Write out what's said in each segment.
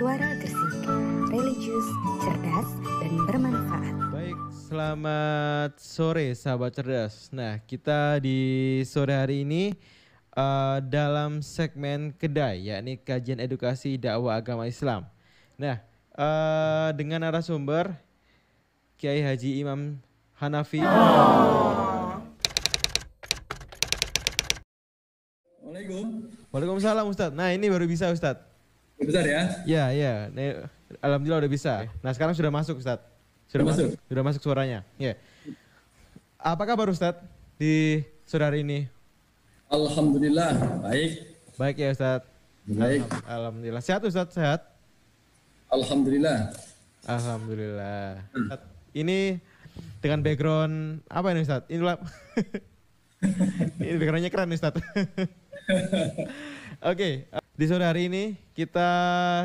Suara Gersik, religius, cerdas, dan bermanfaat. Baik, selamat sore sahabat cerdas. Nah, kita di sore hari ini dalam segmen Kedai, yakni kajian edukasi dakwah agama Islam. Nah, dengan narasumber Kiai Haji Imam Hanafi. Assalamualaikum. Waalaikumsalam Ustadz. Nah, ini baru bisa Ustadz. Besar ya? Ya. Alhamdulillah udah bisa. Nah, sekarang sudah masuk Ustadz. Sudah masuk suaranya. Ya. Apa kabar Ustadz di sore hari ini? Alhamdulillah, baik. Baik ya Ustadz. Baik. Alhamdulillah. Sehat Ustadz, sehat? Alhamdulillah. Alhamdulillah. Ustadz, ini dengan background apa ini Ustadz? Inilah ini backgroundnya keren Ustadz. Oke, di sore hari ini kita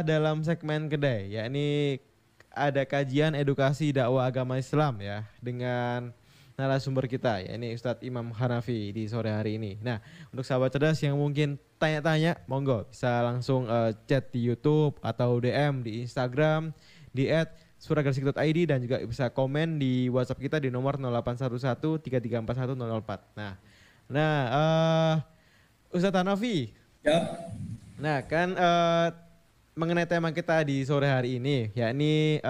dalam segmen Kedai, yakni ada kajian edukasi dakwah agama Islam ya dengan narasumber kita, yakni Ustadz Imam Hanafi di sore hari ini. Nah, untuk sahabat cerdas yang mungkin tanya-tanya, monggo bisa langsung chat di YouTube atau DM di Instagram di @suaragersik.id dan juga bisa komen di WhatsApp kita di nomor 0811 3341 004. Nah, Ustadz Hanafi. Ya. Nah, kan mengenai tema kita di sore hari ini, yakni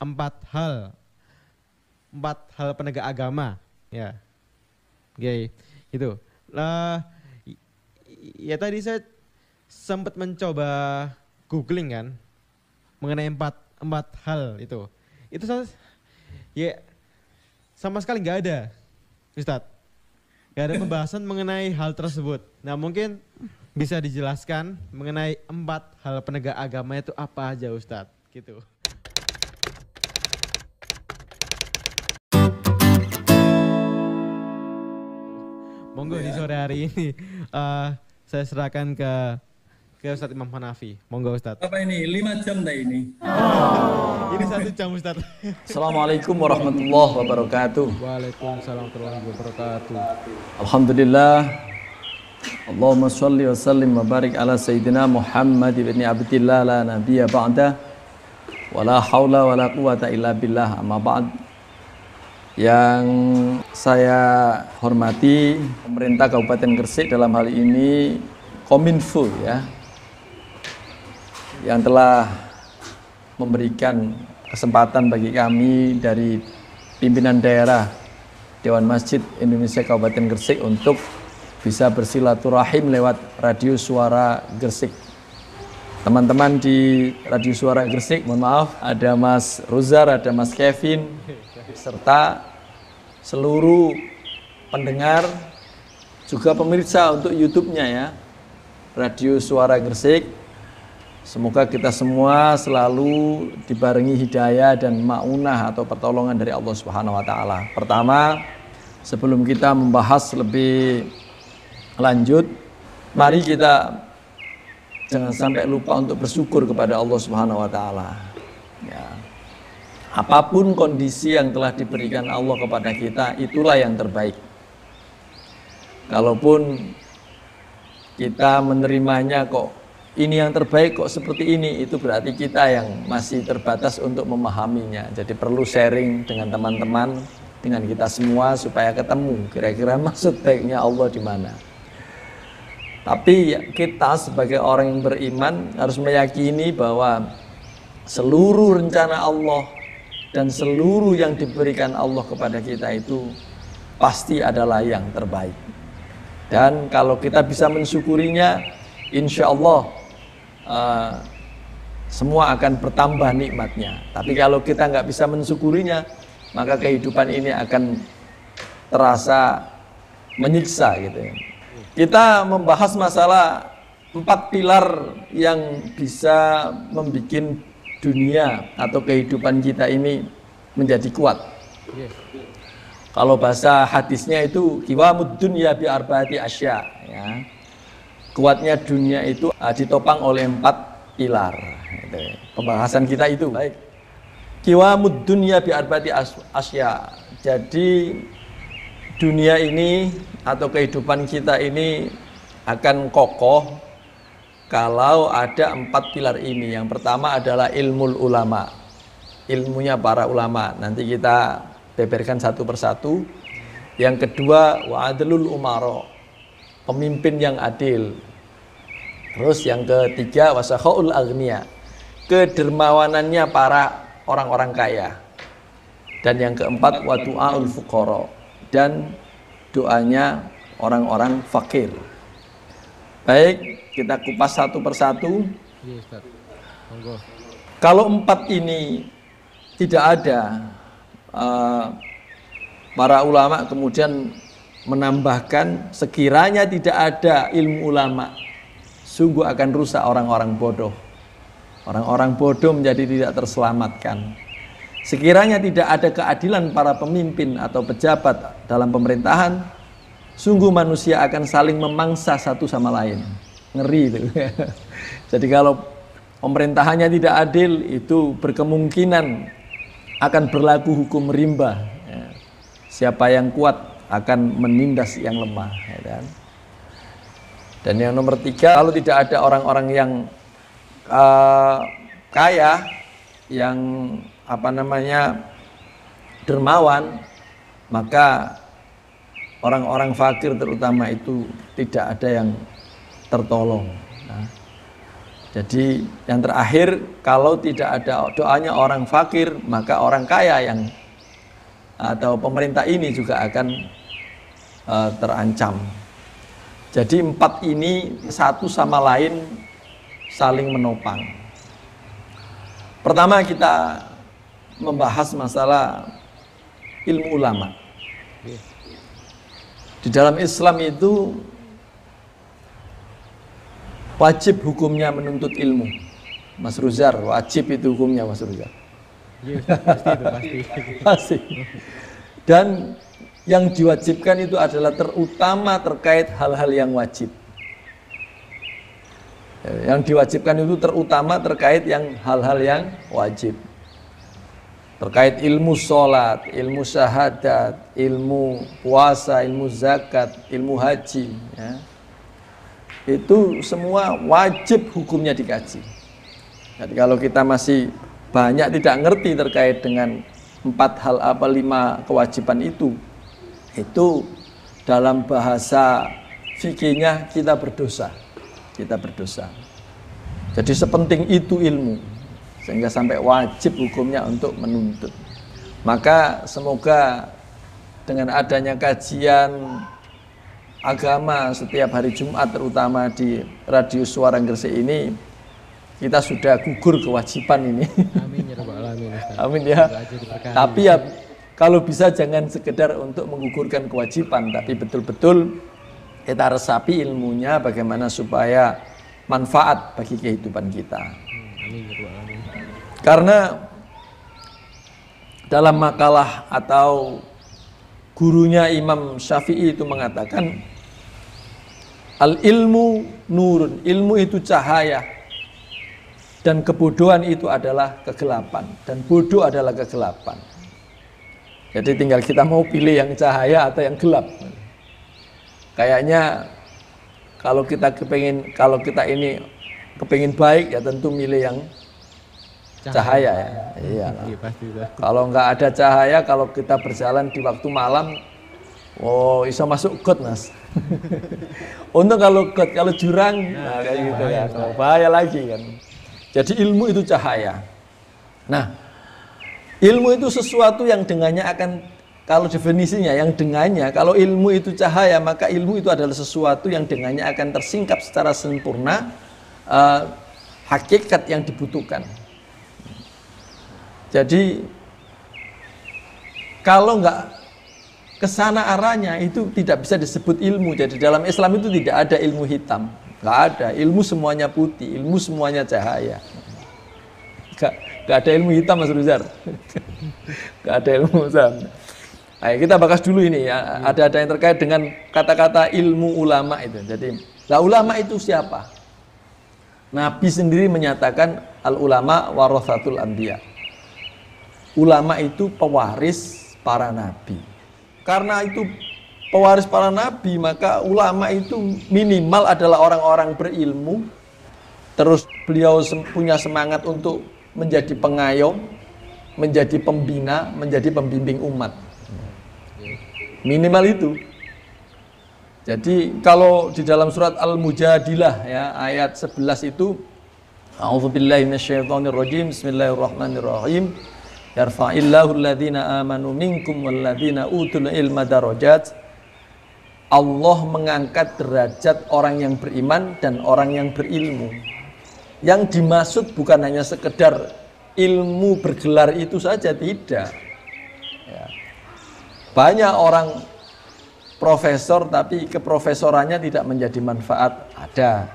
empat hal penegak agama, ya, oke, gitu. Ya tadi saya sempat mencoba googling kan mengenai empat hal itu ya sama sekali nggak ada, Ustadz. Gak ada pembahasan mengenai hal tersebut. Nah, mungkin bisa dijelaskan mengenai 4 hal penegak agama itu apa aja Ustadz, gitu. Monggo di sore hari ini saya serahkan ke Ustadz Imam Hanafi. Monggo Ustadz. Apa ini? 5 jam dah ini. Ini 1 jam Ustadz. Assalamualaikum warahmatullahi wabarakatuh. Waalaikumsalam warahmatullahi wabarakatuh. Alhamdulillah. Allahumma sholli wa sallim wa barik ala sayyidina Muhammad ibn Abdillah la nabiyya ba'da wa la hawla wa la quwata illa billah, amma ba'd. Yang saya hormati pemerintah Kabupaten Gresik, dalam hal ini Kominfo ya, yang telah memberikan kesempatan bagi kami dari pimpinan daerah Dewan Masjid Indonesia Kabupaten Gresik untuk bisa bersilaturahim lewat Radio Suara Gresik. Teman-teman di Radio Suara Gresik, mohon maaf, ada Mas Ruzar, ada Mas Kevin, serta seluruh pendengar, juga pemirsa untuk YouTube-nya ya, Radio Suara Gresik. Semoga kita semua selalu dibarengi hidayah dan maunah atau pertolongan dari Allah Subhanahu wa taala. Pertama, sebelum kita membahas lebih lanjut, mari kita jangan sampai lupa untuk bersyukur kepada Allah Subhanahu wa taala. Ya. Apapun kondisi yang telah diberikan Allah kepada kita, itulah yang terbaik. Kalaupun kita menerimanya kok ini yang terbaik kok seperti ini, itu berarti kita yang masih terbatas untuk memahaminya. Jadi perlu sharing dengan teman-teman, dengan kita semua supaya ketemu kira-kira maksud baiknya Allah di mana. Tapi kita sebagai orang yang beriman harus meyakini bahwa seluruh rencana Allah dan seluruh yang diberikan Allah kepada kita itu pasti adalah yang terbaik. Dan kalau kita bisa mensyukurinya, insya Allah semua akan bertambah nikmatnya. Tapi kalau kita nggak bisa mensyukurinya, maka kehidupan ini akan terasa menyiksa gitu ya. Kita membahas masalah 4 pilar yang bisa membuat dunia atau kehidupan kita ini menjadi kuat. Kalau bahasa hadisnya itu qiwamud dunya bi arba'ati asya ya. Kuatnya dunia itu ditopang oleh 4 pilar. Pembahasan kita itu. Baik. Qiwamud dunya bi arba'ati asya. Jadi dunia ini atau kehidupan kita ini akan kokoh kalau ada 4 pilar ini. Yang pertama adalah ilmul ulama, ilmunya para ulama. Nanti kita beberkan satu persatu. Yang kedua wa adlul umaro, pemimpin yang adil. Terus yang ketiga wasakhaul agniya, kedermawanannya para orang-orang kaya. Dan yang keempat wa du'aul fuqara, dan doanya orang-orang fakir. Baik, kita kupas satu persatu. Iya, Ustaz. Monggo. Kalau 4 ini tidak ada, para ulama kemudian menambahkan sekiranya tidak ada ilmu ulama, sungguh akan rusak orang-orang bodoh. Orang-orang bodoh menjadi tidak terselamatkan. Sekiranya tidak ada keadilan para pemimpin atau pejabat dalam pemerintahan, sungguh manusia akan saling memangsa satu sama lain. Ngeri itu. Jadi kalau pemerintahannya tidak adil, itu berkemungkinan akan berlaku hukum rimba. Siapa yang kuat akan menindas yang lemah. Dan yang nomor 3, kalau tidak ada orang-orang yang kaya, yang dermawan, maka orang-orang fakir terutama itu tidak ada yang tertolong. Jadi yang terakhir, kalau tidak ada doanya orang fakir, maka orang kaya yang atau pemerintah ini juga akan terancam. Jadi 4 ini satu sama lain saling menopang. Pertama kita membahas masalah ilmu ulama. Di dalam Islam itu wajib hukumnya menuntut ilmu. Mas Ruzar, wajib itu hukumnya Mas Ruzar. Iya, pasti itu pasti. Pasti. Dan yang diwajibkan itu adalah terutama terkait hal-hal yang wajib. Yang diwajibkan itu terutama terkait yang hal-hal yang wajib. Terkait ilmu sholat, ilmu syahadat, ilmu puasa, ilmu zakat, ilmu haji, ya. Itu semua wajib hukumnya dikaji. Jadi kalau kita masih banyak tidak ngerti terkait dengan 5 kewajiban itu dalam bahasa fikihnya kita berdosa. Kita berdosa. Jadi sepenting itu ilmu, sehingga sampai wajib hukumnya untuk menuntut. Maka semoga dengan adanya kajian agama setiap hari Jumat, terutama di Radio Suara Gresik ini, kita sudah gugur kewajiban ini. Amin ya rabbal alamin, Ustaz. Amin ya. Tapi ya kalau bisa jangan sekedar untuk menggugurkan kewajiban, tapi betul-betul kita resapi ilmunya bagaimana supaya manfaat bagi kehidupan kita. Amin ya rabbal alamin. Karena dalam makalah atau gurunya Imam Syafi'i itu mengatakan al-ilmu nurun, ilmu itu cahaya, dan kebodohan itu adalah kegelapan, dan bodoh adalah kegelapan. Jadi tinggal kita mau pilih yang cahaya atau yang gelap. Kayaknya kalau kita ini kepingin baik, ya tentu milih yang cahaya ya. Iya. Kalau nggak ada cahaya, kalau kita berjalan di waktu malam, oh bisa masuk got Mas. Untuk kalau got, kalau jurang, nah kayak gitu ya, bahaya lagi kan. Jadi ilmu itu cahaya. Nah, ilmu itu sesuatu yang dengannya akan, kalau definisinya yang dengannya, kalau ilmu itu cahaya, maka ilmu itu adalah sesuatu yang dengannya akan tersingkap secara sempurna hakikat yang dibutuhkan. Jadi kalau nggak kesana arahnya, itu tidak bisa disebut ilmu. Jadi dalam Islam itu tidak ada ilmu hitam, nggak ada. Ilmu semuanya putih, ilmu semuanya cahaya. Nggak ada ilmu hitam Mas Ruzar. Nggak ada ilmu hitam. Ayo kita bahas dulu ini ya. Ada yang terkait dengan kata-kata ilmu ulama itu. Jadi, ulama itu siapa? Nabi sendiri menyatakan al ulama warathatul anbiya. Ulama itu pewaris para nabi. Karena itu pewaris para nabi, maka ulama itu minimal adalah orang-orang berilmu Terus beliau punya semangat untuk menjadi pengayom, menjadi pembina, menjadi pembimbing umat. Minimal itu. Jadi kalau di dalam surat Al-Mujadilah ya ayat 11 itu, A'udzubillahi minasyaitonirrajim, Bismillahirrahmanirrahim. Yarfa'illahu alladhina amanu minkum walladhina utul ilma darajat. Allah mengangkat derajat orang yang beriman dan orang yang berilmu. Yang dimaksud bukan hanya sekedar ilmu bergelar itu saja, tidak. Ya. Banyak orang profesor tapi keprofesorannya tidak menjadi manfaat, ada.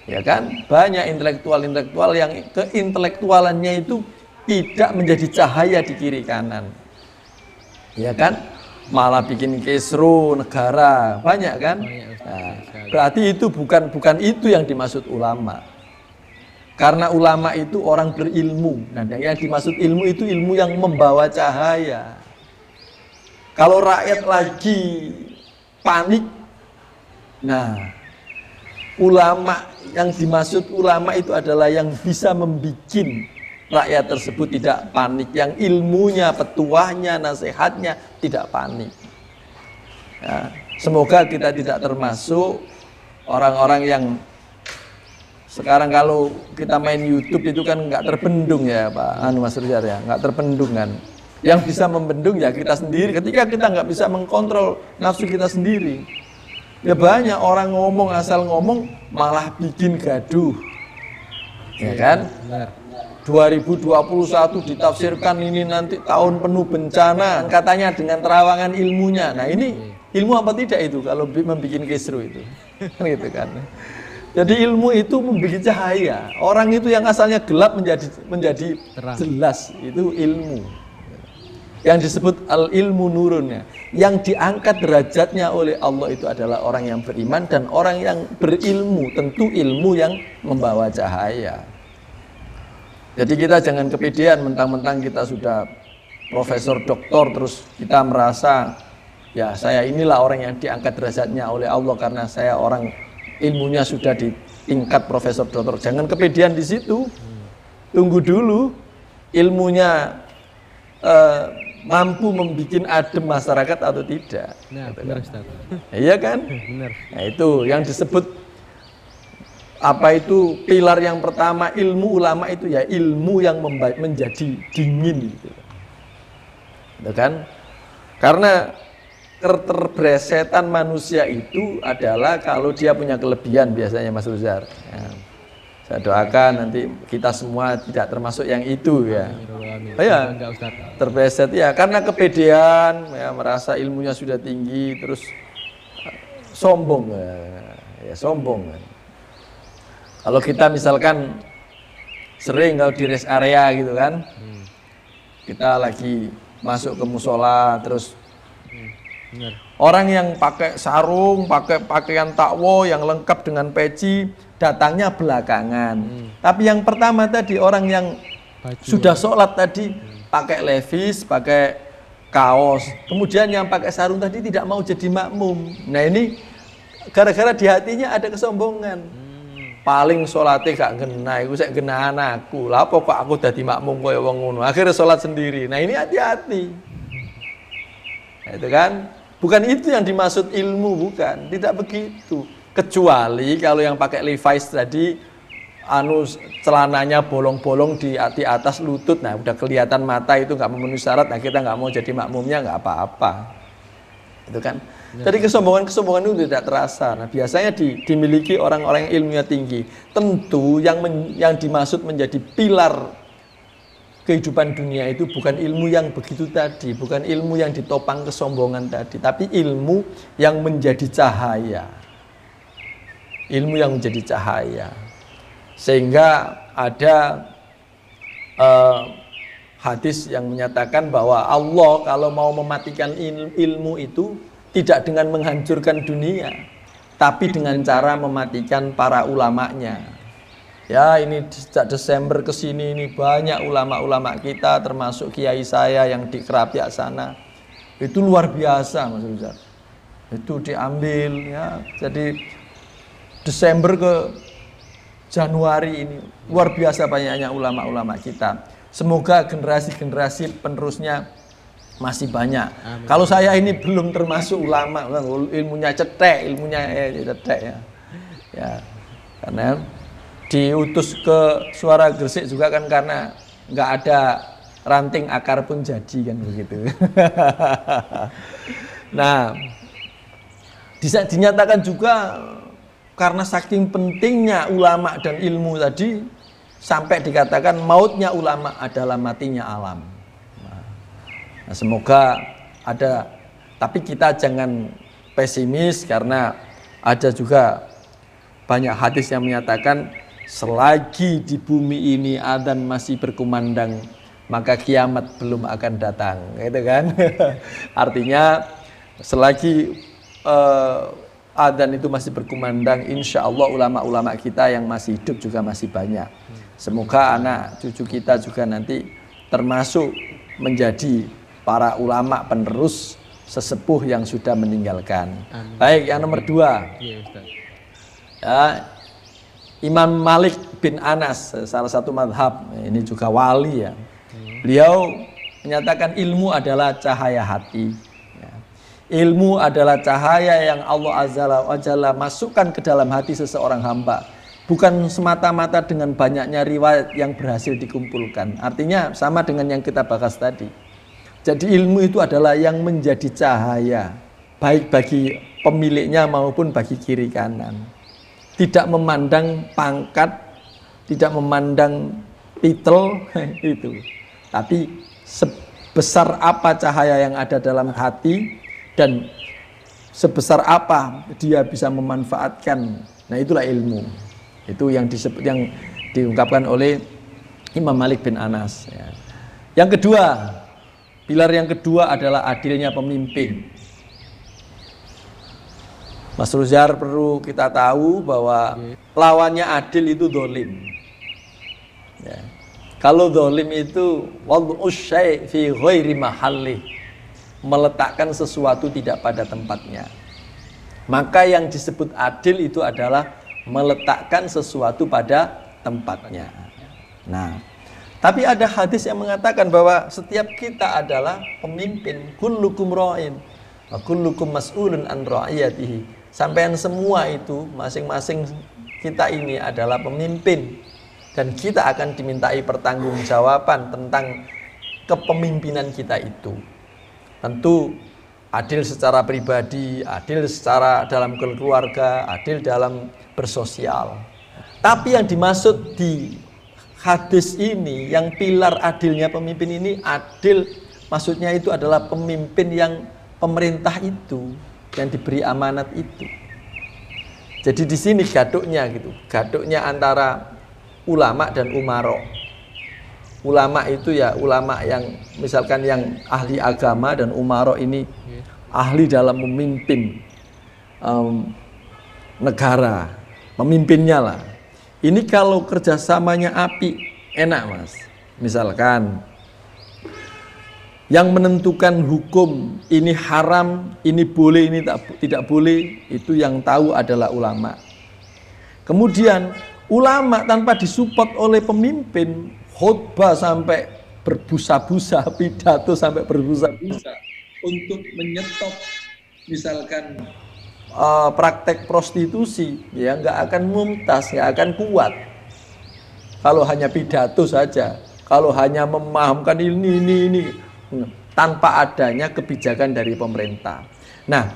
Ya kan? Banyak intelektual yang keintelektualannya itu tidak menjadi cahaya di kiri kanan. Ya kan? Malah bikin kisru negara, banyak kan? Nah, berarti itu bukan itu yang dimaksud ulama. Karena ulama itu orang berilmu. Nah, yang dimaksud ilmu itu ilmu yang membawa cahaya. Kalau rakyat lagi panik, nah ulama yang dimaksud ulama itu adalah yang bisa membuat rakyat tersebut tidak panik, yang ilmunya, petuahnya, nasihatnya tidak panik. Ya, semoga kita tidak termasuk orang-orang yang sekarang kalau kita main YouTube itu kan nggak terbendung ya Pak Mas Rizal ya, nggak terbendung kan. Yang bisa membendung ya kita sendiri. Ketika kita nggak bisa mengkontrol nafsu kita sendiri, ya banyak orang ngomong asal ngomong malah bikin gaduh, ya kan? 2021 ditafsirkan ini nanti tahun penuh bencana, katanya dengan terawangan ilmunya. Nah ini ilmu apa tidak itu kalau membuat kisru itu, kan gitu kan? Jadi ilmu itu membuat cahaya. Orang itu yang asalnya gelap menjadi jelas, itu ilmu. Yang disebut al-ilmu nurunnya, yang diangkat derajatnya oleh Allah itu adalah orang yang beriman dan orang yang berilmu, tentu ilmu yang membawa cahaya. Jadi kita jangan kepedean mentang-mentang kita sudah profesor doktor terus kita merasa ya saya inilah orang yang diangkat derajatnya oleh Allah karena saya orang ilmunya sudah di tingkat profesor doktor. Jangan kepedean di situ. Tunggu dulu ilmunya mampu membuat adem masyarakat atau tidak. Nah, benar Ustaz. Iya kan? Benar. Nah, itu yang disebut apa itu pilar yang pertama ilmu ulama itu ya ilmu yang menjadi dingin gitu. Gitu kan? Karena keterbresetan manusia itu adalah kalau dia punya kelebihan biasanya Mas Ruzar. Ya. Saya doakan nanti kita semua tidak termasuk yang itu ya. Ya, terbeset ya karena kepedean ya, merasa ilmunya sudah tinggi terus sombong ya sombong. Kalau kita misalkan sering kalau di rest area gitu kan, kita lagi masuk ke musola terus orang yang pakai sarung, pakai pakaian takwo yang lengkap dengan peci datangnya belakangan. Tapi yang pertama tadi orang yang sudah sholat tadi pakai levis, pakai kaos. Kemudian yang pakai sarung tadi tidak mau jadi makmum. Nah ini gara-gara di hatinya ada kesombongan. Paling sholatnya gak kena, aku saya kena anakku. Lah apa kok aku jadi makmum kaya wong ngono. Akhirnya sholat sendiri. Nah ini hati-hati. Nah, itu kan bukan itu yang dimaksud ilmu, bukan. Tidak begitu. Kecuali kalau yang pakai Levi's tadi celananya bolong-bolong di atas lutut, nah udah kelihatan mata itu nggak memenuhi syarat, nah kita nggak mau jadi makmumnya nggak apa-apa, itu kan. Jadi kesombongan itu tidak terasa. Nah biasanya dimiliki orang-orang yang ilmunya tinggi. Tentu yang dimaksud menjadi pilar kehidupan dunia itu bukan ilmu yang begitu tadi, bukan ilmu yang ditopang kesombongan tadi, tapi ilmu yang menjadi cahaya, ilmu yang menjadi cahaya. Sehingga ada hadis yang menyatakan bahwa Allah kalau mau mematikan ilmu itu tidak dengan menghancurkan dunia, tapi dengan cara mematikan para ulamanya. Ya ini sejak Desember ke sini ini banyak ulama-ulama kita termasuk kiai saya yang di Kerapiak sana. Itu luar biasa Mas Rizal. Itu diambil ya. Jadi Desember ke Januari ini. Luar biasa banyaknya ulama-ulama kita. Semoga generasi-generasi penerusnya masih banyak. Amin. Kalau saya ini belum termasuk ulama, ilmunya cetek, ya. Ya. Karena diutus ke Suara Gresik juga kan karena nggak ada ranting akar pun jadi kan begitu. Nah, dinyatakan juga karena saking pentingnya ulama dan ilmu tadi sampai dikatakan mautnya ulama adalah matinya alam. Nah, semoga ada, tapi kita jangan pesimis karena ada juga banyak hadis yang menyatakan selagi di bumi ini adzan masih berkumandang maka kiamat belum akan datang, gitu kan? Artinya selagi adzan itu masih berkumandang, insya Allah ulama-ulama kita yang masih hidup juga masih banyak. Semoga anak cucu kita juga nanti termasuk menjadi para ulama penerus sesepuh yang sudah meninggalkan. Amin. Baik, yang nomor 2. Ya, Imam Malik bin Anas, salah satu madhab, ini juga wali ya. Beliau menyatakan ilmu adalah cahaya hati. Ilmu adalah cahaya yang Allah Azza wa Jalla masukkan ke dalam hati seseorang hamba. Bukan semata-mata dengan banyaknya riwayat yang berhasil dikumpulkan. Artinya sama dengan yang kita bahas tadi. Jadi ilmu itu adalah yang menjadi cahaya, baik bagi pemiliknya maupun bagi kiri kanan. Tidak memandang pangkat, tidak memandang titel, itu. Tapi sebesar apa cahaya yang ada dalam hati dan sebesar apa dia bisa memanfaatkan. Nah, itulah ilmu. Itu yang disebut, yang diungkapkan oleh Imam Malik bin Anas. Ya. Yang kedua, pilar yang kedua adalah adilnya pemimpin. Mas Ruzar perlu kita tahu bahwa lawannya adil itu dolim. Ya. Kalau dolim itu wad'us syai' fi ghairi mahallih, meletakkan sesuatu tidak pada tempatnya. Maka yang disebut adil itu adalah meletakkan sesuatu pada tempatnya. Nah, tapi ada hadis yang mengatakan bahwa setiap kita adalah pemimpin. Kullukum ra'in wa kullukum mas'ulun an ra'iyatihi. Sampean semua itu, masing-masing kita ini adalah pemimpin. Dan kita akan dimintai pertanggungjawaban tentang kepemimpinan kita itu. Tentu adil secara pribadi, adil secara dalam keluarga, adil dalam bersosial. Tapi yang dimaksud di hadis ini, yang pilar adilnya pemimpin ini, adil maksudnya itu adalah pemimpin yang pemerintah itu, yang diberi amanat itu. Jadi di sini gaduknya gitu, gaduknya antara ulama dan umaro. Ulama itu ya ulama yang misalkan yang ahli agama, dan umaro ini ahli dalam memimpin negara, memimpinnya lah. Ini kalau kerjasamanya api, enak mas. Misalkan yang menentukan hukum ini haram, ini boleh, ini tidak boleh, itu yang tahu adalah ulama. Kemudian ulama tanpa disupport oleh pemimpin, khutbah sampai berbusa-busa, pidato sampai berbusa-busa untuk menyetop misalkan praktek prostitusi, ya nggak akan mumtaz, nggak akan kuat. Kalau hanya pidato saja, kalau hanya memahamkan ini, tanpa adanya kebijakan dari pemerintah. Nah,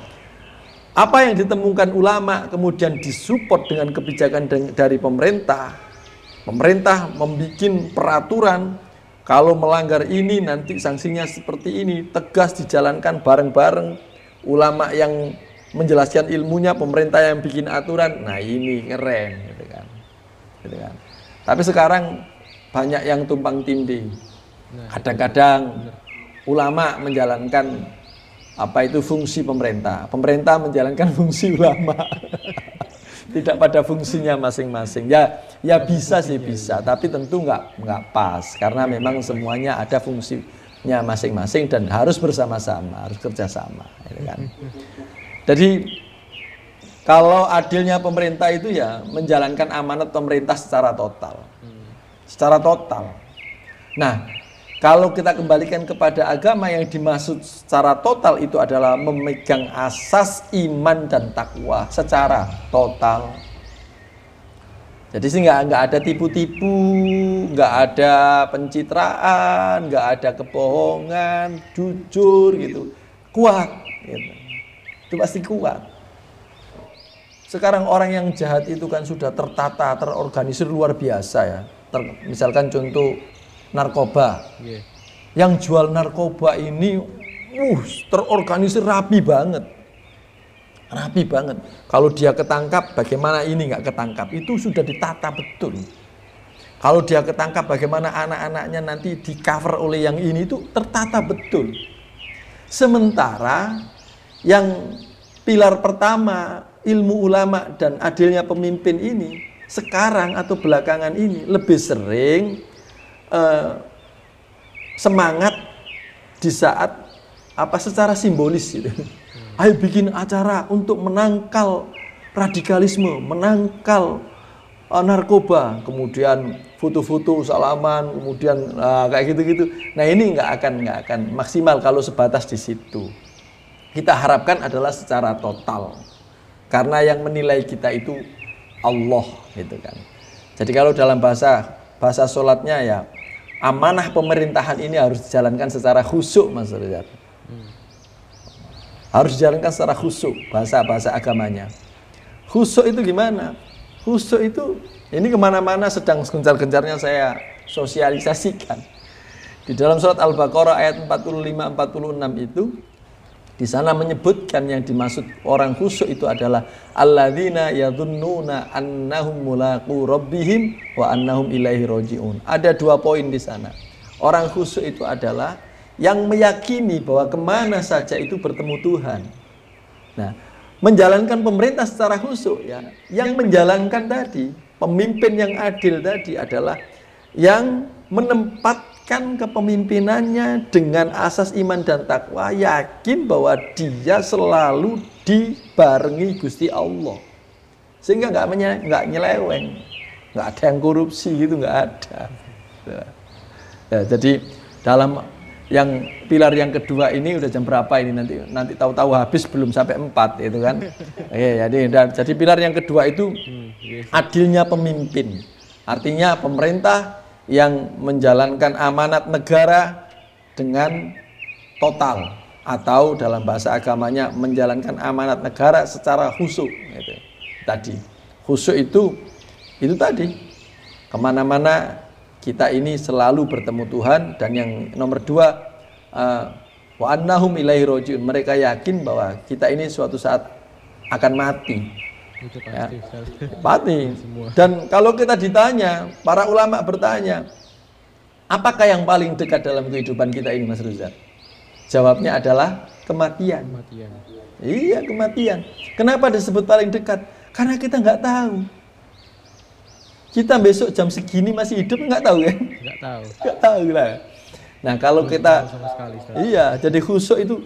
apa yang ditemukan ulama kemudian disupport dengan kebijakan dari pemerintah. Pemerintah membuat peraturan, kalau melanggar ini nanti sanksinya seperti ini, tegas dijalankan bareng-bareng. Ulama yang menjelaskan ilmunya, pemerintah yang bikin aturan. Nah, ini keren, gitu kan. Tapi sekarang banyak yang tumpang tindih. Kadang-kadang ulama menjalankan fungsi pemerintah, pemerintah menjalankan fungsi ulama. Tidak pada fungsinya masing-masing. Ya bisa sih bisa, tapi tentu nggak pas karena memang semuanya ada fungsinya masing-masing dan harus bersama-sama, harus kerjasama, gitu kan. Jadi Kalau adilnya pemerintah itu ya menjalankan amanat pemerintah secara total. Secara total. Nah, kalau kita kembalikan kepada agama, yang dimaksud secara total itu adalah memegang asas iman dan takwa secara total. Jadi sih nggak ada tipu-tipu, nggak ada pencitraan, nggak ada kebohongan, jujur gitu, kuat. Gitu. Itu pasti kuat. Sekarang orang yang jahat itu kan sudah tertata, terorganisir luar biasa ya. Misalkan contoh narkoba. Yang jual narkoba ini terorganisir rapi banget. Rapi banget. Kalau dia ketangkap, bagaimana ini nggak ketangkap? Itu sudah ditata betul. Kalau dia ketangkap, bagaimana anak-anaknya nanti di cover oleh yang ini, itu tertata betul. Sementara yang pilar pertama, ilmu ulama dan adilnya pemimpin ini, sekarang atau belakangan ini lebih sering semangat di saat secara simbolis gitu. Ayo bikin acara untuk menangkal radikalisme, menangkal narkoba, kemudian foto-foto salaman, kemudian kayak gitu-gitu. Nah ini nggak akan maksimal kalau sebatas di situ. Kita harapkan adalah secara total, karena yang menilai kita itu Allah gitu kan. Jadi kalau dalam bahasa sholatnya ya, amanah pemerintahan ini harus dijalankan secara khusyuk, Mas Rizal. Harus dijalankan secara khusyuk, bahasa agamanya. Khusyuk itu gimana? Khusyuk itu, ini kemana-mana sedang gencar-gencarnya saya sosialisasikan. Di dalam surat Al-Baqarah ayat 45-46 itu, di sana menyebutkan yang dimaksud orang khusyuk itu adalah alladzina yadhunnuna annahum mulaqu rabbihim wa annahum ilaihi raji'un. Ada 2 poin di sana. Orang khusyuk itu adalah yang meyakini bahwa kemana saja itu bertemu Tuhan. Nah, menjalankan pemerintah secara khusyuk ya, yang menjalankan tadi, pemimpin yang adil tadi adalah yang menempatkan kepemimpinannya dengan asas iman dan takwa, yakin bahwa dia selalu dibarengi Gusti Allah, sehingga nggak nyeleweng, nggak ada yang korupsi gitu, nggak ada. Ya, jadi dalam yang pilar yang kedua ini udah jam berapa ini, nanti tahu-tahu habis belum sampai 4 itu kan. Jadi pilar yang kedua itu adilnya pemimpin, artinya pemerintah yang menjalankan amanat negara dengan total, atau dalam bahasa agamanya menjalankan amanat negara secara khusyuk gitu. Tadi khusyuk itu tadi kemana-mana kita ini selalu bertemu Tuhan, dan yang nomor 2 wa annahum ilaihi raji'un, mereka yakin bahwa kita ini suatu saat akan mati. Itu pasti, Ya, mati. Dan kalau kita ditanya, para ulama bertanya, apakah yang paling dekat dalam kehidupan kita ini, Mas Rizal? Jawabnya adalah kematian. Iya, kematian. Kenapa disebut paling dekat? Karena kita nggak tahu. Kita besok jam segini masih hidup, nggak tahu kan? Nggak tahu lah. Nah kalau kita, iya, jadi khusyuk itu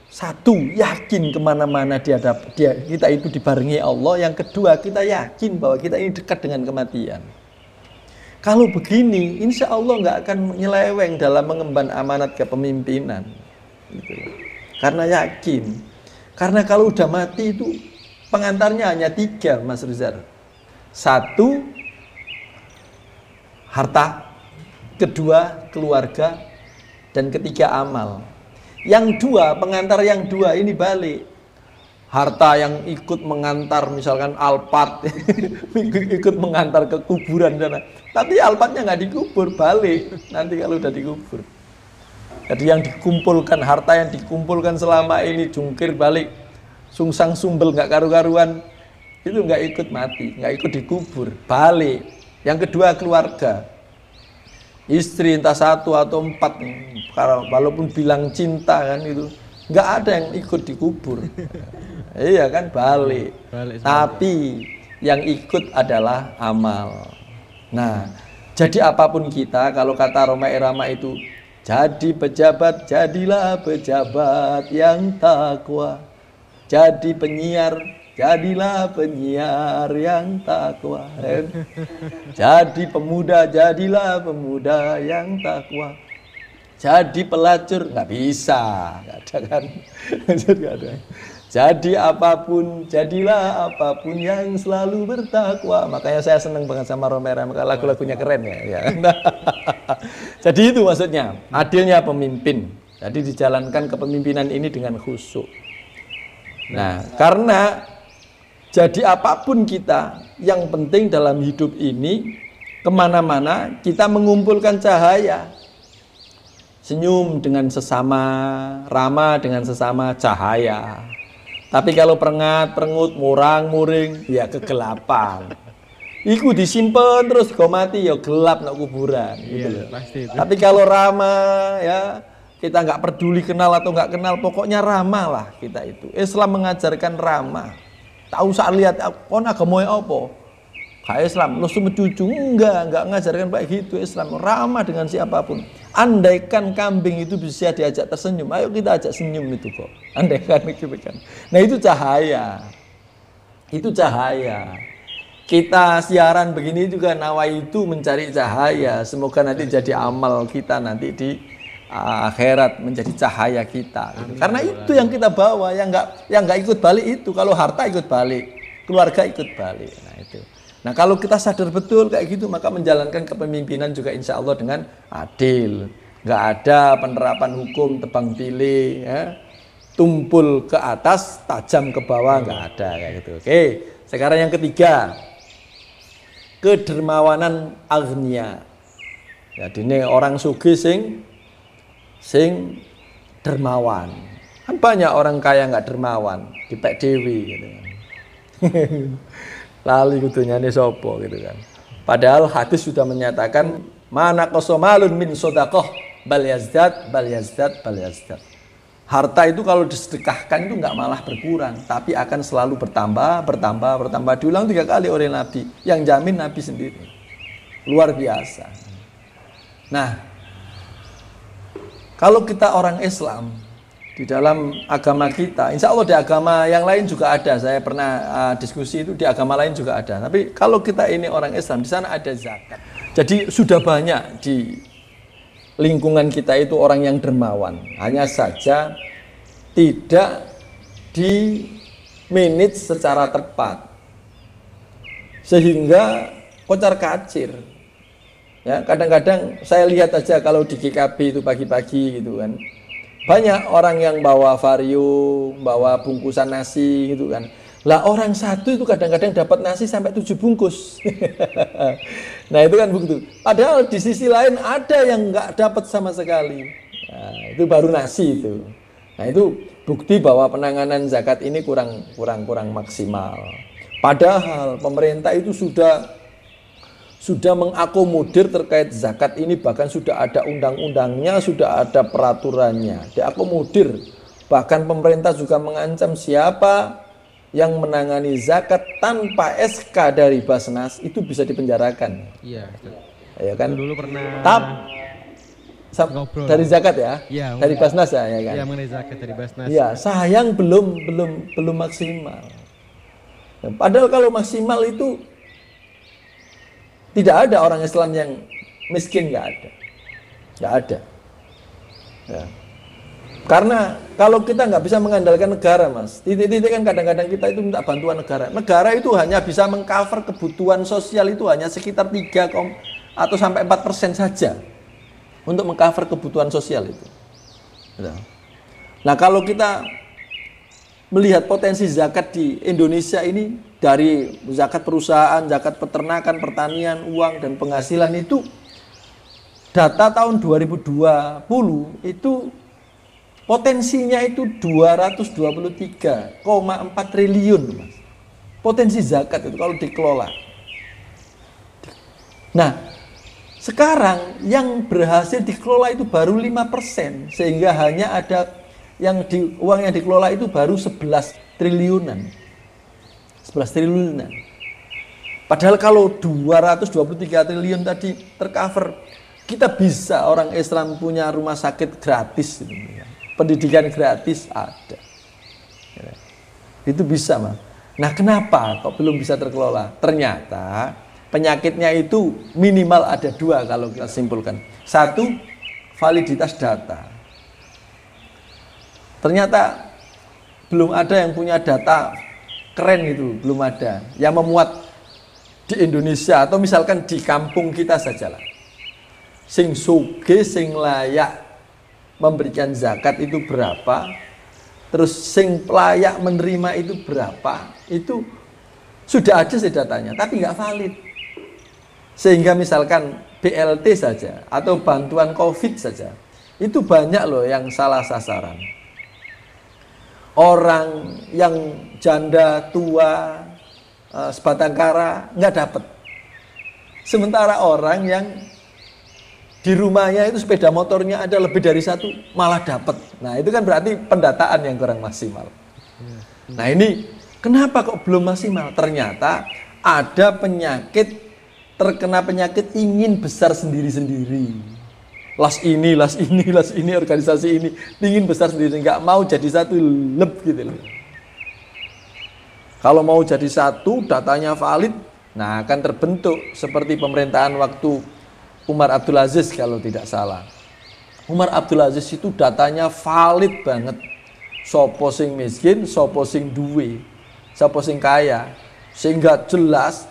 satu, yakin kemana-mana kita itu dibarengi Allah. Yang kedua, kita yakin bahwa kita ini dekat dengan kematian. Kalau begini, insya Allah nggak akan nyeleweng dalam mengemban amanat kepemimpinan. Gitu. Karena yakin. Karena kalau udah mati itu pengantarnya hanya 3, Mas Rizal. 1, harta, 2, keluarga, dan 3, amal. Yang 2, pengantar yang 2 ini balik. Harta yang ikut mengantar misalkan Alphard, ikut mengantar ke kuburan sana. Tapi Alphardnya nggak dikubur, balik nanti kalau udah dikubur. Jadi yang dikumpulkan, harta yang dikumpulkan selama ini jungkir balik, sungsang sumbel nggak karu-karuan, itu nggak ikut mati, nggak ikut dikubur, balik. Yang kedua, keluarga. Istri entah 1 atau 4, walaupun bilang cinta kan itu, nggak ada yang ikut dikubur. Iya kan, balik. Tapi yang ikut adalah amal. Nah, jadi apapun kita, kalau kata Roma Irama itu, jadi pejabat, jadilah pejabat yang takwa. Jadi penyiar, jadilah penyiar yang takwa. Jadi pemuda, jadilah pemuda yang takwa. Jadi pelacur, nggak bisa, nggak ada kan? Nggak ada. Jadi apapun, jadilah apapun yang selalu bertakwa. Makanya saya seneng banget sama Romera, maka lagu-lagunya keren ya. Jadi itu maksudnya, adilnya pemimpin. Jadi dijalankan kepemimpinan ini dengan khusyuk. Nah, karena jadi apapun kita, yang penting dalam hidup ini, kemana-mana kita mengumpulkan cahaya. Senyum dengan sesama, ramah dengan sesama, cahaya. Tapi kalau perengat-perengut, murang-muring, ya kegelapan. Iku disimpan terus kau mati ya gelap nak kuburan. Gitu loh. Pasti itu. Tapi kalau ramah ya, kita nggak peduli kenal atau nggak kenal, pokoknya ramah lah kita itu. Islam mengajarkan ramah. Tak usah lihat kon agama apa. Kayak Islam, lu semua cucu enggak ngajarkan baik gitu. Islam ramah dengan siapapun. Andaikan kambing itu bisa diajak tersenyum, ayo kita ajak senyum itu kok. Andaikan gitu kan. Nah itu cahaya. Itu cahaya. Kita siaran begini juga nawai itu mencari cahaya. Semoga nanti jadi amal kita nanti di akhirat menjadi cahaya kita. Gitu. Karena itu yang kita bawa, yang enggak ikut balik itu. Kalau harta ikut balik, keluarga ikut balik. Nah itu. Nah kalau kita sadar betul kayak gitu, maka menjalankan kepemimpinan juga insya Allah dengan adil. Nggak ada penerapan hukum tebang pilih, ya. Tumpul ke atas, tajam ke bawah, nggak ada kayak gitu. Oke, sekarang yang ketiga, kedermawanan agnia. Jadi ini orang sugih sing dermawan. Kan banyak orang kaya nggak dermawan, dipek dewi gitu kan. Lali kudunya ini sopo gitu kan. Padahal hadis sudah menyatakan mana kosomalun min sodakoh bal yazdad. Harta itu kalau disedekahkan itu nggak malah berkurang, tapi akan selalu bertambah. Diulang 3 kali oleh Nabi. Yang jamin Nabi sendiri. Luar biasa. Nah, kalau kita orang Islam, di dalam agama kita, insya Allah di agama yang lain juga ada. Saya pernah diskusi itu di agama lain juga ada. Tapi kalau kita ini orang Islam, di sana ada zakat. Jadi sudah banyak di lingkungan kita itu orang yang dermawan. Hanya saja tidak di manage secara tepat, sehingga kocar kacir. Ya, kadang-kadang saya lihat aja kalau di GKB itu pagi-pagi gitu kan. Banyak orang yang bawa vario, bawa bungkusan nasi gitu kan. Lah orang satu itu kadang-kadang dapat nasi sampai 7 bungkus. Nah itu kan begitu. Padahal di sisi lain ada yang nggak dapat sama sekali. Nah, itu baru nasi itu. Nah itu bukti bahwa penanganan zakat ini kurang maksimal. Padahal pemerintah itu sudah mengakomodir terkait zakat ini, bahkan sudah ada undang-undangnya, sudah ada peraturannya, diakomodir. Bahkan pemerintah juga mengancam siapa yang menangani zakat tanpa SK dari Basnas itu bisa dipenjarakan. Iya. Ya kan? Dulu pernah ngobrol dari zakat ya? Ya dari Basnas ya kan? Iya, mengenai zakat dari Basnas. Ya, sayang belum maksimal. Padahal kalau maksimal itu tidak ada orang Islam yang miskin, nggak ada. Ya. Karena kalau kita nggak bisa mengandalkan negara, mas, titik-titik kan kadang-kadang kita itu minta bantuan negara. Negara itu hanya bisa mengcover kebutuhan sosial itu hanya sekitar 3 atau sampai 4% saja untuk mengcover kebutuhan sosial itu. Ya. Nah kalau kita melihat potensi zakat di Indonesia ini, dari zakat perusahaan, zakat peternakan, pertanian, uang, dan penghasilan itu, data tahun 2020 itu potensinya itu 223,4 triliun, mas. Potensi zakat itu kalau dikelola. Nah, sekarang yang berhasil dikelola itu baru 5%, sehingga hanya ada uang yang dikelola itu baru 11 triliunan. Padahal kalau 223 triliun tadi tercover, kita bisa orang Islam punya rumah sakit gratis, pendidikan gratis ada. Itu bisa, mas. Nah, kenapa kok belum bisa terkelola? Ternyata penyakitnya itu minimal ada dua kalau kita simpulkan. Satu, validitas data. Ternyata belum ada yang punya data keren gitu, belum ada yang memuat di Indonesia atau misalkan di kampung kita sajalah. Sing suge, sing layak memberikan zakat itu berapa? Terus sing layak menerima itu berapa? Itu sudah ada sih datanya, tapi nggak valid. Sehingga misalkan BLT saja atau bantuan COVID saja, itu banyak loh yang salah sasaran. Orang yang janda tua, sebatang kara nggak dapat. Sementara orang yang di rumahnya itu sepeda motornya ada lebih dari satu malah dapat. Nah itu kan berarti pendataan yang kurang maksimal. Nah ini kenapa kok belum maksimal? Ternyata ada penyakit, terkena penyakit ingin besar sendiri-sendiri. Las ini, organisasi ini ingin besar sendiri, nggak mau jadi satu leb gitu loh. Kalau mau jadi satu, datanya valid, nah akan terbentuk seperti pemerintahan waktu Umar Abdul Aziz kalau tidak salah. Umar Abdul Aziz itu datanya valid banget. Sopo sing miskin, sopo sing duwe, sopo sing kaya. Sehingga jelas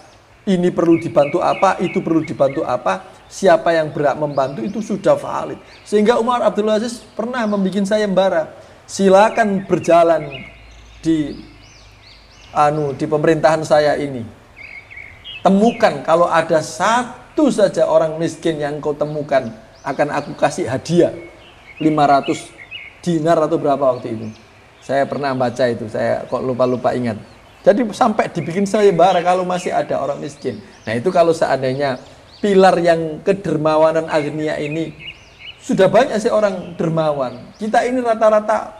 ini perlu dibantu apa, itu perlu dibantu apa. Siapa yang berhak membantu itu sudah valid. Sehingga Umar Abdul Aziz pernah membuat sayembara. Silakan berjalan di pemerintahan saya ini. Temukan kalau ada satu saja orang miskin yang kau temukan, akan aku kasih hadiah 500 dinar atau berapa waktu itu. Saya pernah baca itu, saya kok lupa-lupa ingat. Jadi sampai dibikin sayembara kalau masih ada orang miskin. Nah itu kalau seandainya pilar yang kedermawanan agnia ini sudah banyak sih orang dermawan. Kita ini rata-rata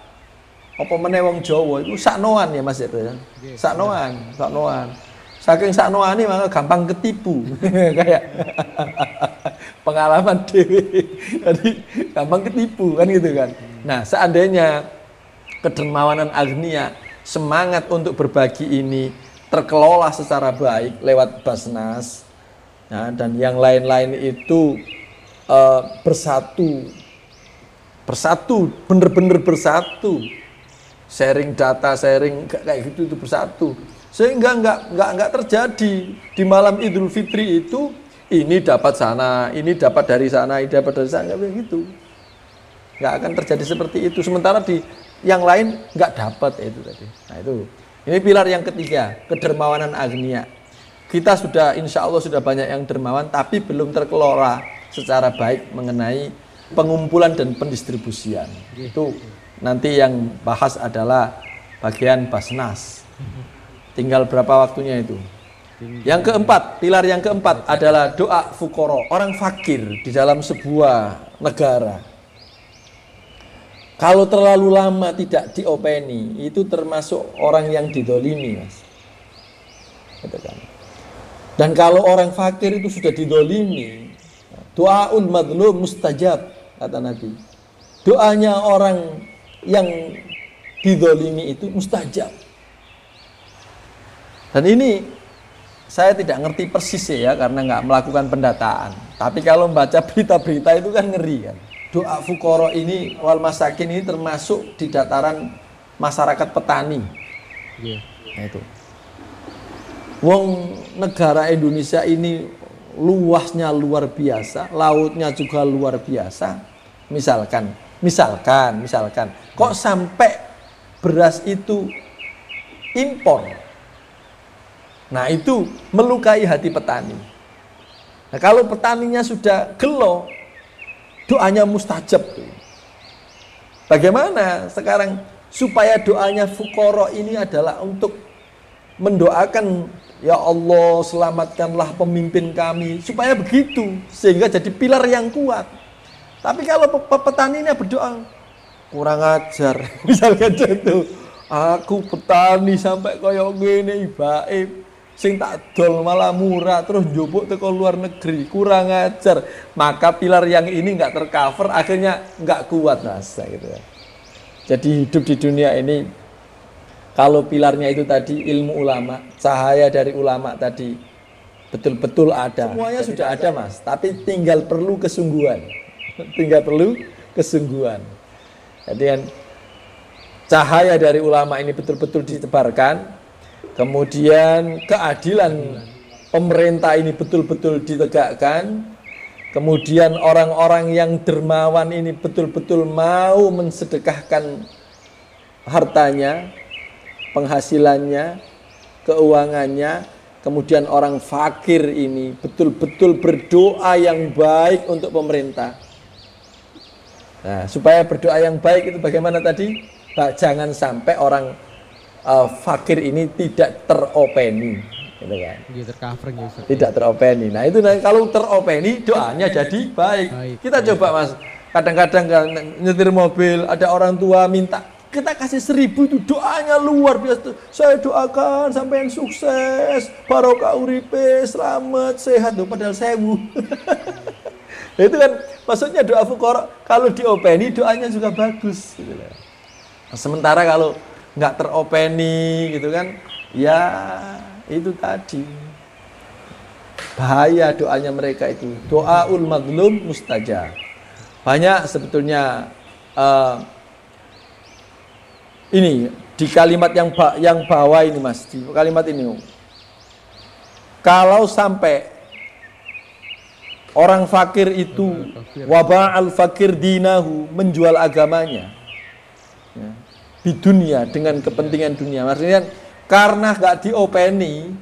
apa meneh wong Jawa itu saknoan ya Mas itu ya. Saknoan. Saking saknoane maka gampang ketipu. Kayak pengalaman dewe. Jadi gampang ketipu kan gitu kan. Nah, seandainya kedermawanan agnia, semangat untuk berbagi ini terkelola secara baik lewat Basnas, nah, dan yang lain-lain itu bersatu, bener-bener bersatu, sharing data, sharing kayak gitu itu bersatu, sehingga nggak terjadi di malam Idul Fitri itu ini dapat sana, ini dapat dari sana, ini dapat dari sana, kayak gitu, nggak akan terjadi seperti itu. Sementara di yang lain nggak dapat itu tadi. Nah itu, ini pilar yang ketiga, kedermawanan agnia. Kita sudah, insya Allah sudah banyak yang dermawan, tapi belum terkelola secara baik mengenai pengumpulan dan pendistribusian. Itu nanti yang bahas adalah bagian Basnas. Tinggal berapa waktunya itu. Yang keempat, pilar yang keempat adalah doa fukoro, orang fakir di dalam sebuah negara. Kalau terlalu lama tidak diopeni, itu termasuk orang yang didolimi, Mas. Gitu kan. Dan kalau orang fakir itu sudah didolimi, doaul madlum mustajab, kata Nabi. Doanya orang yang didolimi itu mustajab. Dan ini saya tidak ngerti persis ya, karena nggak melakukan pendataan. Tapi kalau membaca berita-berita itu kan ngeri kan. Doa fukoro ini, wal masakin ini termasuk di dataran masyarakat petani. Nah itu. Wong negara Indonesia ini luasnya luar biasa, lautnya juga luar biasa. Misalkan, kok sampai beras itu impor. Nah itu melukai hati petani. Nah kalau petaninya sudah gelo, doanya mustajab. Bagaimana sekarang supaya doanya fukoro ini adalah untuk mendoakan, ya Allah selamatkanlah pemimpin kami, supaya begitu sehingga jadi pilar yang kuat. Tapi kalau petani ini berdoa kurang ajar, misalkan itu, aku petani sampai koyo ngene ibae, sing tak dol malah murah terus njupuk teko luar negeri, kurang ajar. Maka pilar yang ini nggak tercover, akhirnya nggak kuat rasa gitu ya. Jadi hidup di dunia ini Kalau pilarnya itu tadi ilmu ulama, cahaya dari ulama tadi betul-betul ada. Semuanya sudah ada Mas, tapi tinggal perlu kesungguhan. Tinggal perlu kesungguhan. Jadi kan cahaya dari ulama ini betul-betul ditebarkan, kemudian keadilan pemerintah ini betul-betul ditegakkan, kemudian orang-orang yang dermawan ini betul-betul mau mensedekahkan hartanya, penghasilannya, keuangannya, kemudian orang fakir ini betul-betul berdoa yang baik untuk pemerintah. Nah, supaya berdoa yang baik itu bagaimana tadi? Jangan sampai orang fakir ini tidak teropeni, gitu kan? Tercover ya, Ustaz. Tidak teropeni. Nah itu kalau teropeni doanya jadi baik. Kita coba Mas, kadang-kadang nyetir mobil ada orang tua minta kita kasih 1000 itu doanya luar biasa. Saya doakan sampai yang sukses, barokah uripe, selamat, sehat, padahal 1000. Itu kan maksudnya doa fuqara kalau diopeni doanya juga bagus gitu. Sementara kalau nggak teropeni gitu kan, ya itu tadi bahaya doanya mereka itu. Doaul mazlum mustajab. Banyak sebetulnya ini di kalimat yang bawah ini Mas, di kalimat ini. Kalau sampai orang fakir itu waba'al fakir dinahu, menjual agamanya ya, di dunia dengan kepentingan dunia. Maksudnya karena nggak diopeni,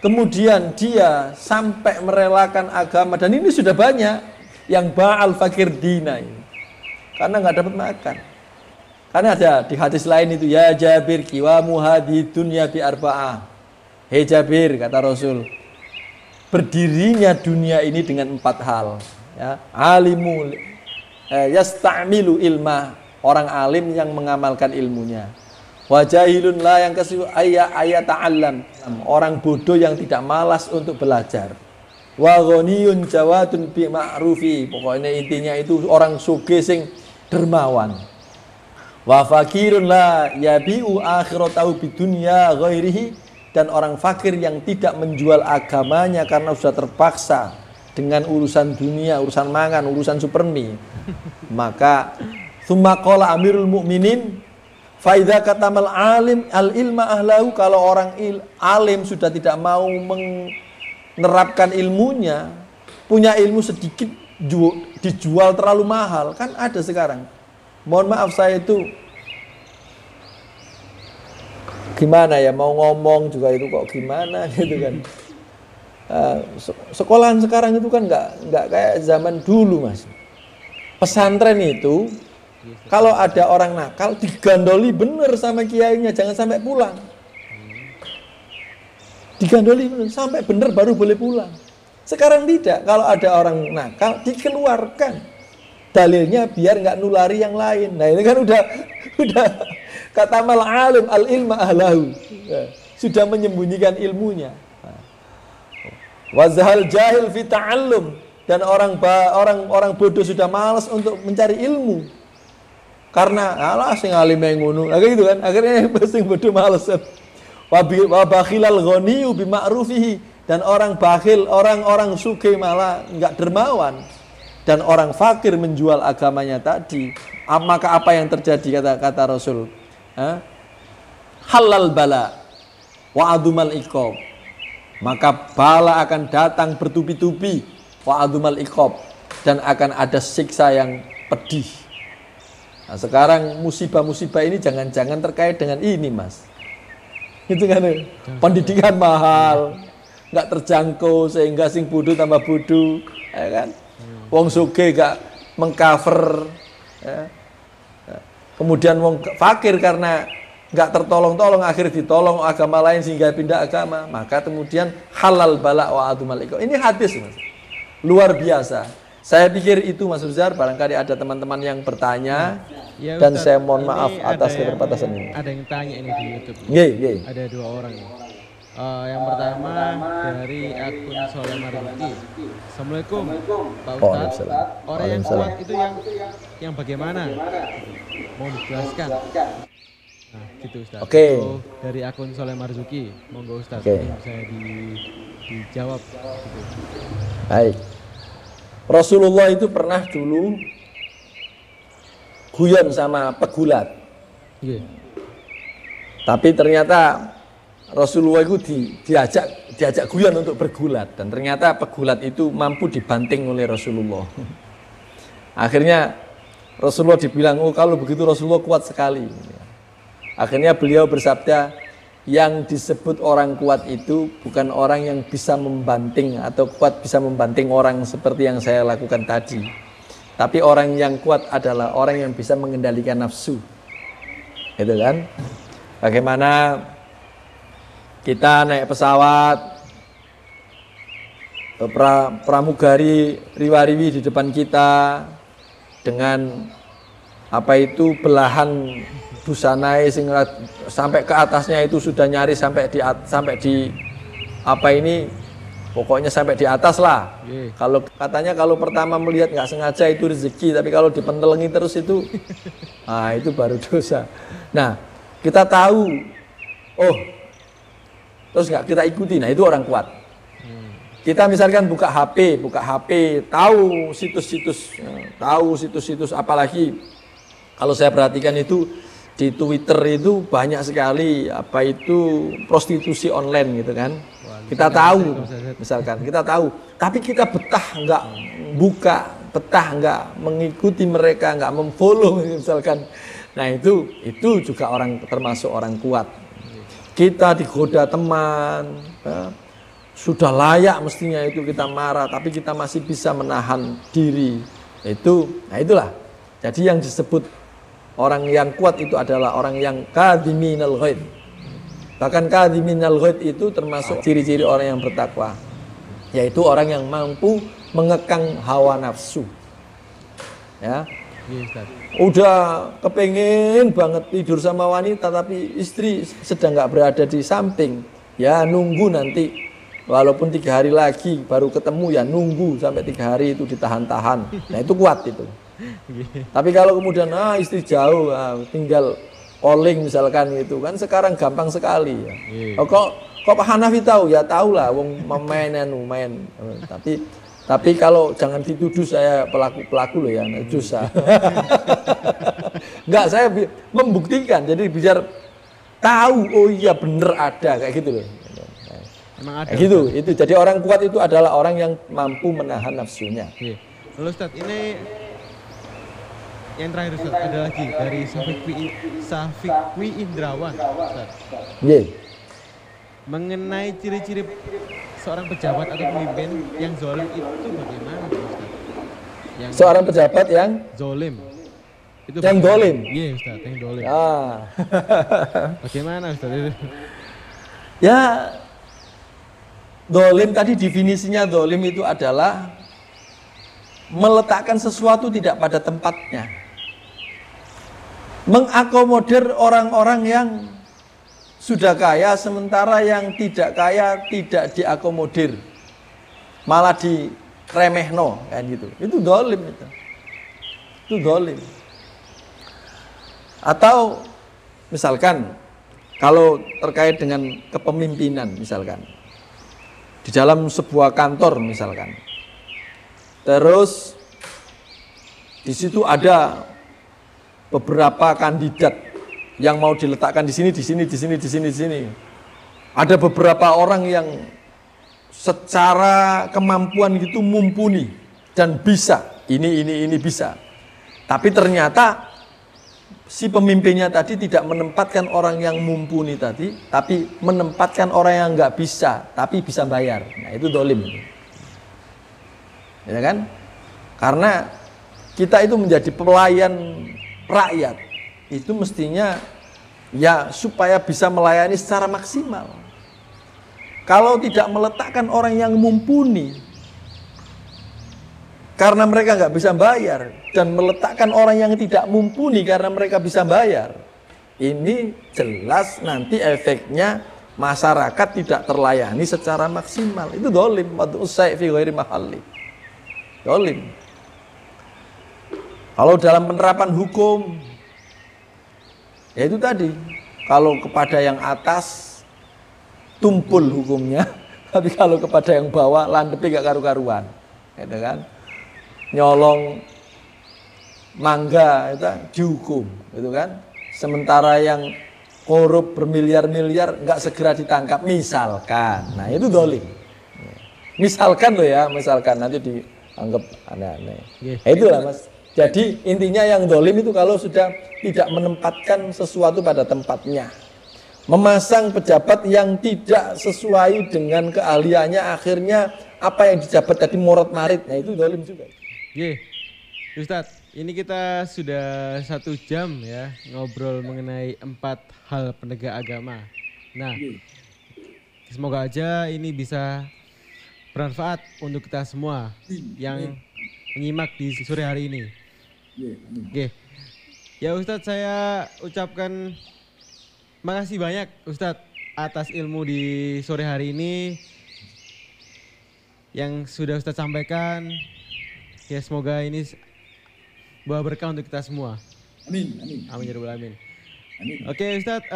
kemudian dia sampai merelakan agama, dan ini sudah banyak yang ba'al fakir dina ini karena nggak dapat makan. Karena ada di hadis lain itu, ya Jabir kiwamu hadi dunya bi arba'ah. Hei Jabir, kata Rasul, berdirinya dunia ini dengan 4 hal ya. Alimul yasta'milu ilmah, orang alim yang mengamalkan ilmunya. Wajahilun la yang ayat ta'allam, orang bodoh yang tidak malas untuk belajar. Wa ghaniyun jawadun bi ma'rufi, pokoknya intinya itu orang sugih sing dermawan. Wa fakirun la yabi'u akhiratahu bidunya ghairihi, dan orang fakir yang tidak menjual agamanya karena sudah terpaksa dengan urusan dunia, urusan mangan, urusan supermi. Maka tsumma qala amirul mukminin fa idza katamal alim al ilma ahlahu, kalau orang alim sudah tidak mau menerapkan ilmunya, punya ilmu sedikit dijual terlalu mahal, kan ada sekarang. Mohon maaf saya itu gimana ya, mau ngomong juga itu kok gimana gitu kan. Sekolahan sekarang itu kan nggak kayak zaman dulu Mas. Pesantren itu kalau ada orang nakal digandoli bener sama kiainya, jangan sampai pulang. Digandoli bener, sampai bener baru boleh pulang. Sekarang tidak, kalau ada orang nakal dikeluarkan. Dalilnya biar nggak nulari yang lain. Nah ini kan udah kata mal alim al ilma ahlahu, sudah menyembunyikan ilmunya. Wazahal jahil fi ta'allum, dan orang bodoh sudah malas untuk mencari ilmu karena alah sing alim yang ngono, kayak gitu kan. Akhirnya sing bodoh malas. Wa bakhilal ghaniyu bi ma'rufihi, dan orang bakhil, orang sugih malah enggak dermawan, dan orang fakir menjual agamanya tadi. Maka apa yang terjadi, kata Rasul, halal bala wa adumal iqab, maka bala akan datang bertubi-tubi, wa adumal iqab, dan akan ada siksa yang pedih. Nah, sekarang musibah-musibah ini jangan-jangan terkait dengan ini Mas, itu kan, pendidikan mahal, nggak terjangkau sehingga sing bodoh tambah bodoh, ya kan? Wong sugih gak mengcover ya. Kemudian wong fakir karena nggak tertolong-tolong akhir ditolong agama lain sehingga pindah agama, maka kemudian halal bala wa adumal iqab. Ini hadis Mas, luar biasa. Saya pikir itu Mas Uzar, barangkali ada teman-teman yang bertanya ya, dan Ustaz, saya mohon maaf atas keterbatasan ini. Ada yang tanya ini di YouTube. Nggih. Ada 2 orang. Yang pertama dari akun Soleh Marzuki. Assalamualaikum Pak Ustadz. Orang yang kuat itu yang bagaimana? Mau dijelaskan? Nah, gitu Ustaz. Oke. Itu dari akun Soleh Marzuki. Monggo Ustaz, Oke. ini bisa dijawab gitu. Baik. Rasulullah itu pernah dulu guyon sama pegulat. Iya. Tapi ternyata Rasulullah itu diajak guyon untuk bergulat, dan ternyata pegulat itu mampu dibanting oleh Rasulullah. Akhirnya Rasulullah dibilang, oh kalau begitu Rasulullah kuat sekali. Akhirnya beliau bersabda, yang disebut orang kuat itu bukan orang yang bisa membanting atau kuat bisa membanting orang seperti yang saya lakukan tadi. Tapi orang yang kuat adalah orang yang bisa mengendalikan nafsu. Gitu kan? Bagaimana kita naik pesawat, pramugari riwa-riwi di depan kita dengan apa itu belahan busana sehingga sampai ke atasnya itu sudah nyaris sampai di apa ini, pokoknya sampai di atas lah. Kalau katanya kalau pertama melihat nggak sengaja itu rezeki, tapi kalau dipentelengi terus itu itu baru dosa. Nah, kita tahu, oh terus nggak kita ikuti, nah itu orang kuat. Kita misalkan buka HP, tahu situs-situs, apalagi kalau saya perhatikan itu di Twitter itu banyak sekali apa itu prostitusi online gitu kan. Kita tahu, misalkan kita tahu, tapi kita betah nggak buka, betah nggak mengikuti mereka, nggak memfollow misalkan. Nah itu juga termasuk orang kuat. Kita digoda teman, sudah layak mestinya itu kita marah, tapi kita masih bisa menahan diri. Nah itulah. Jadi yang disebut orang yang kuat itu adalah orang yang kadhiminal ghaid. Bahkan kadhiminal ghaid itu termasuk ciri-ciri orang yang bertakwa, yaitu orang yang mampu mengekang hawa nafsu. Ya. Udah kepengen banget tidur sama wanita, tapi istri sedang nggak berada di samping, ya nunggu nanti walaupun 3 hari lagi baru ketemu, ya nunggu sampai 3 hari itu ditahan-tahan. Nah itu kuat itu. Tapi kalau kemudian istri jauh, tinggal calling misalkan gitu kan, sekarang gampang sekali ya. Kok Pak Hanafi tahu? Ya tahu lah, wong main. Tapi kalau jangan dituduh saya pelaku loh ya, dosa. Enggak, saya membuktikan. Jadi biar tahu, oh iya bener ada kayak gitu loh. Emang ada. Kayak gitu. Itu jadi orang kuat itu adalah orang yang mampu menahan nafsunya. Lalu Ustaz, ini yang terakhir Ustaz, ada lagi dari Safikwi Indrawan Ustaz. Mengenai ciri-ciri seorang pejabat atau pemimpin yang zolim itu bagaimana Ustaz? Seorang pejabat yang zolim. Itu yang zolim. Iya Ustaz, yang zolim. Bagaimana Ustaz itu? Ya, zolim tadi definisinya, zolim itu adalah meletakkan sesuatu tidak pada tempatnya, mengakomodir orang-orang yang sudah kaya, sementara yang tidak kaya tidak diakomodir, malah diremehno kan gitu. Itu zalim itu. Itu zalim. Atau misalkan kalau terkait dengan kepemimpinan misalkan di dalam sebuah kantor misalkan. Terus di situ ada beberapa kandidat yang mau diletakkan di sini. Ada beberapa orang yang secara kemampuan gitu mumpuni dan bisa. Ini bisa. Tapi ternyata si pemimpinnya tadi tidak menempatkan orang yang mumpuni tadi, tapi menempatkan orang yang nggak bisa, tapi bisa bayar. Nah itu zalim. Ya kan? Karena kita itu menjadi pelayan rakyat. Itu mestinya ya supaya bisa melayani secara maksimal. Kalau tidak meletakkan orang yang mumpuni karena mereka nggak bisa bayar, dan meletakkan orang yang tidak mumpuni karena mereka bisa bayar, ini jelas nanti efeknya masyarakat tidak terlayani secara maksimal. Itu zalim, wad'us-sayf fi ghairi mahalli. Zalim. Kalau dalam penerapan hukum Ya itu tadi, kalau kepada yang atas tumpul hukumnya, tapi kalau kepada yang bawah landepi gak karu-karuan, gitu kan? Nyolong mangga itu dihukum, gitu kan? Sementara yang korup bermiliar-miliar nggak segera ditangkap, misalkan, nah itu dolim. Misalkan loh ya, misalkan nanti dianggap aneh-aneh. Itulah Mas. Jadi intinya yang dolim itu kalau sudah tidak menempatkan sesuatu pada tempatnya. Memasang pejabat yang tidak sesuai dengan keahliannya, akhirnya apa yang dijabat tadi morot-marit, nah itu dolim juga. Ustadz, ini kita sudah 1 jam ya ngobrol mengenai 4 hal penegak agama. Nah, semoga aja ini bisa bermanfaat untuk kita semua yang menyimak di sore hari ini. Oke, ya Ustadz, saya ucapkan makasih banyak Ustadz atas ilmu di sore hari ini yang sudah Ustadz sampaikan. Ya semoga ini bawa berkah untuk kita semua. Amin, amin. Amin ya rabbal alamin. Amin. Oke Ustadz,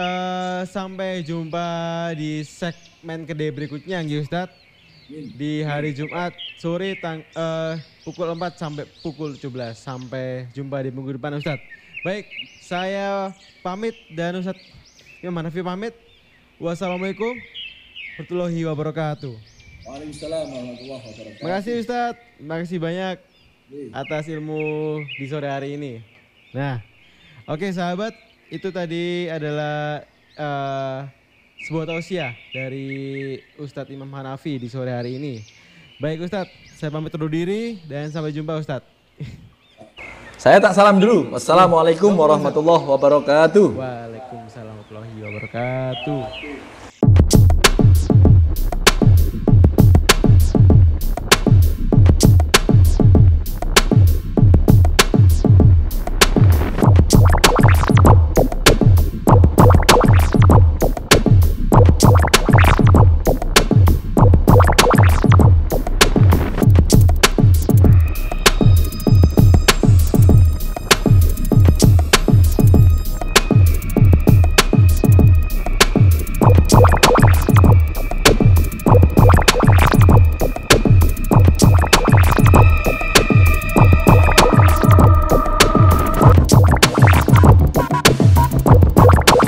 sampai jumpa di segmen kedai berikutnya ya Ustadz. Di hari Jumat sore pukul 4 sampai pukul 17. Sampai jumpa di minggu depan Ustadz. Baik, saya pamit dan Ustadz Imam Hanafi pamit. Wassalamualaikum warahmatullahi wabarakatuh. Waalaikumsalam warahmatullahi wabarakatuh. Makasih Ustadz, makasih banyak atas ilmu di sore hari ini. Nah, oke sahabat, itu tadi adalah sebuah tausiah dari Ustadz Imam Hanafi di sore hari ini. Baik Ustadz, saya pamit undur diri dan sampai jumpa Ustadz. Saya tak salam dulu. Wassalamualaikum warahmatullahi wabarakatuh. Waalaikumsalam warahmatullahi wabarakatuh.